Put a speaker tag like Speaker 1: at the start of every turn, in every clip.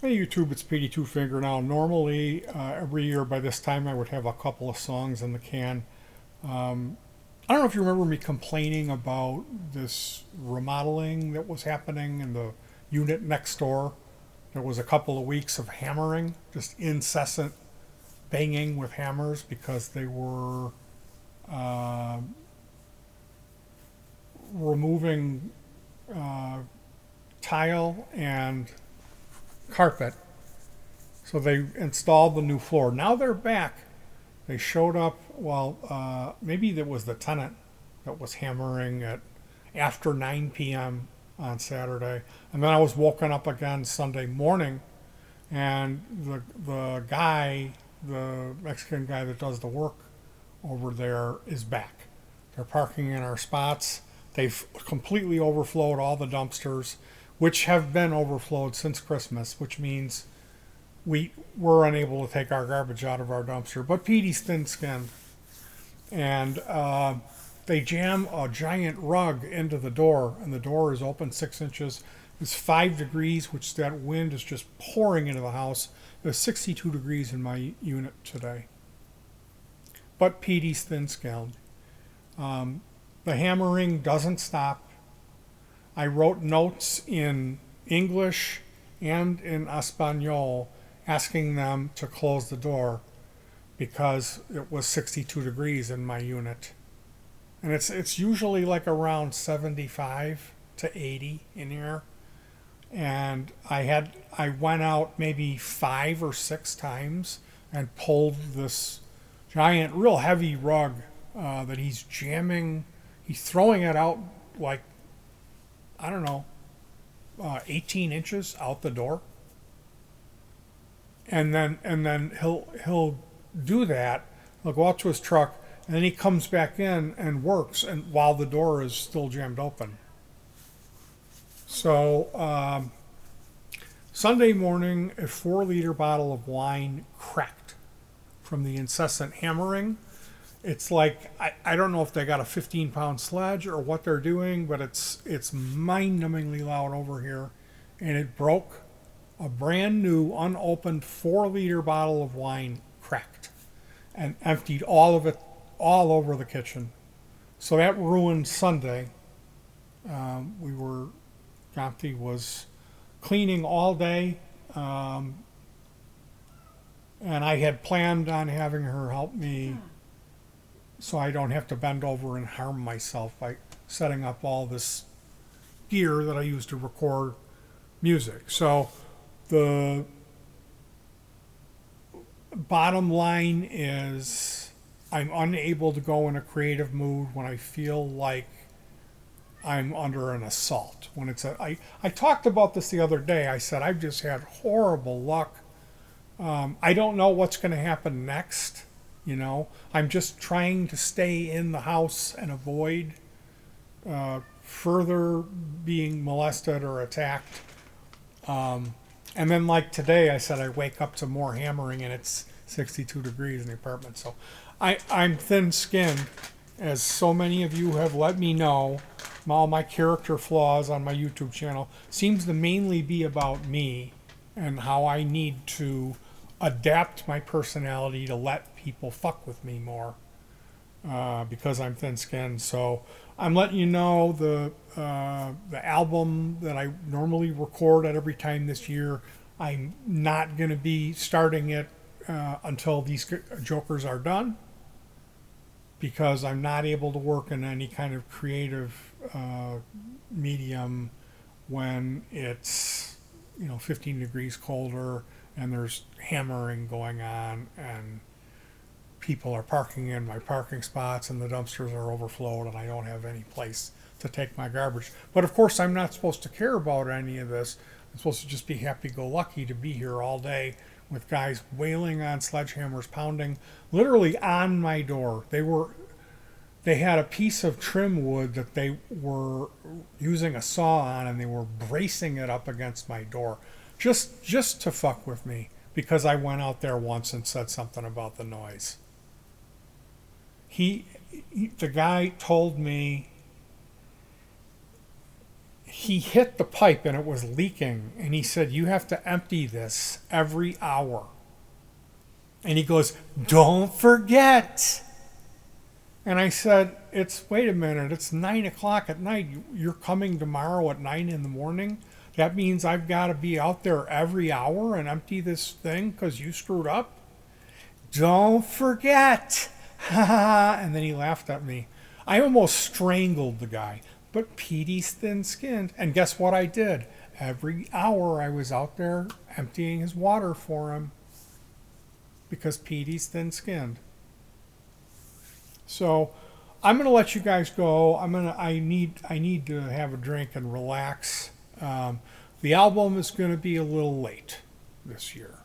Speaker 1: On YouTube, it's Petey Two Finger now. Normally, every year by this time, I would have a couple of songs in the can. Um, I don't know if you remember me complaining about this remodeling that was happening in the unit next door. There was a couple of weeks of hammering, just incessant banging with hammers because they were uh, removing uh, tile and carpet. So they installed the new floor. Now they're back. They showed up, well, maybe that was the tenant that was hammering at after 9 p.m. on Saturday. And then I was woken up again Sunday morning, and the guy, the Mexican guy that does the work over there, is back. They're parking in our spots. They've completely overflowed all the dumpsters, which have been overflowed since Christmas, which means we were unable to take our garbage out of our dumpster. But Petey's thin-skinned, and they jam a giant rug into the door, and the door is open 6 inches. It's 5 degrees, which that wind is just pouring into the house. It was 62 degrees in my unit today. But Petey's thin-skinned. The hammering doesn't stop. I wrote notes in English and in Espanol asking them to close the door because it was 62 degrees in my unit. And it's usually like around 75 to 80 in here. And I went out maybe 5 or 6 times and pulled this giant, real heavy rug that he's jamming. He's throwing it out like, I don't know, 18 inches out the door. And then he'll do that. He'll go out to his truck, and then he comes back in and works, and while the door is still jammed open. So Sunday morning, a 4-liter bottle of wine cracked from the incessant hammering. It's like I don't know if they got a 15-pound sledge or what they're doing, but it's mind-numbingly loud over here, and it broke. A brand new unopened 4-liter bottle of wine cracked and emptied all of it all over the kitchen. So that ruined Sunday. Gampy was cleaning all day, and I had planned on having her help me so I don't have to bend over and harm myself by setting up all this gear that I use to record music. So the bottom line is I'm unable to go in a creative mood when I feel like I'm under an assault. When I talked about this the other day. I said I've just had horrible luck. I don't know what's going to happen next. I'm just trying to stay in the house and avoid further being molested or attacked. And then, like today, I said I wake up to more hammering, and it's 62 degrees in the apartment. So I'm thin-skinned, as so many of you have let me know. All my character flaws on my YouTube channel seems to mainly be about me and how I need to adapt my personality to let people fuck with me more because I'm thin-skinned. So I'm letting you know the album that I normally record at every time this year, I'm not going to be starting it until these jokers are done because I'm not able to work in any kind of creative medium when it's 15 degrees colder and there's hammering going on and people are parking in my parking spots and the dumpsters are overflowed and I don't have any place to take my garbage. But of course I'm not supposed to care about any of this. I'm supposed to just be happy-go-lucky to be here all day with guys wailing on sledgehammers, pounding literally on my door. They had a piece of trim wood that they were using a saw on, and they were bracing it up against my door just to fuck with me because I went out there once and said something about the noise. The guy told me he hit the pipe and it was leaking. And he said, you have to empty this every hour. And he goes, don't forget. And I said, wait a minute, it's 9 o'clock at night. You're coming tomorrow at 9 in the morning? That means I've got to be out there every hour and empty this thing because you screwed up? Don't forget. And then he laughed at me. I almost strangled the guy. But Petey's thin-skinned. And guess what I did? Every hour I was out there emptying his water for him. Because Petey's thin-skinned. So I'm going to let you guys go. I need to have a drink and relax. The album is going to be a little late this year.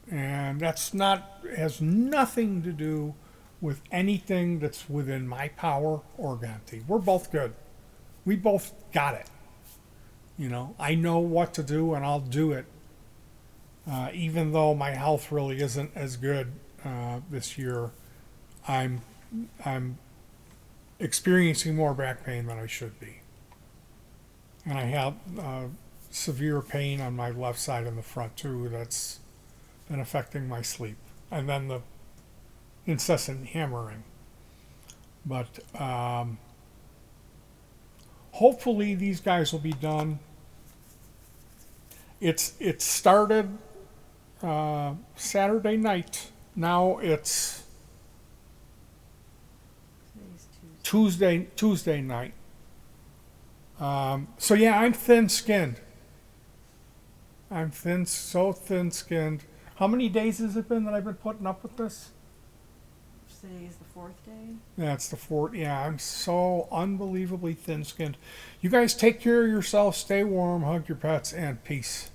Speaker 1: And has nothing to do with anything that's within my power or Gonti. We're both good. We both got it. You know, I know what to do and I'll do it. Even though my health really isn't as good this year, I'm experiencing more back pain than I should be. And I have severe pain on my left side in the front too that's been affecting my sleep. And then the incessant hammering. But hopefully these guys will be done. It started Saturday night. Now it's Tuesday night. So yeah, I'm thin-skinned. So thin-skinned. How many days has it been that I've been putting up with this?
Speaker 2: Today is the 4th day.
Speaker 1: Yeah, it's the 4th. Yeah, I'm so unbelievably thin-skinned. You guys take care of yourselves, stay warm, hug your pets, and peace.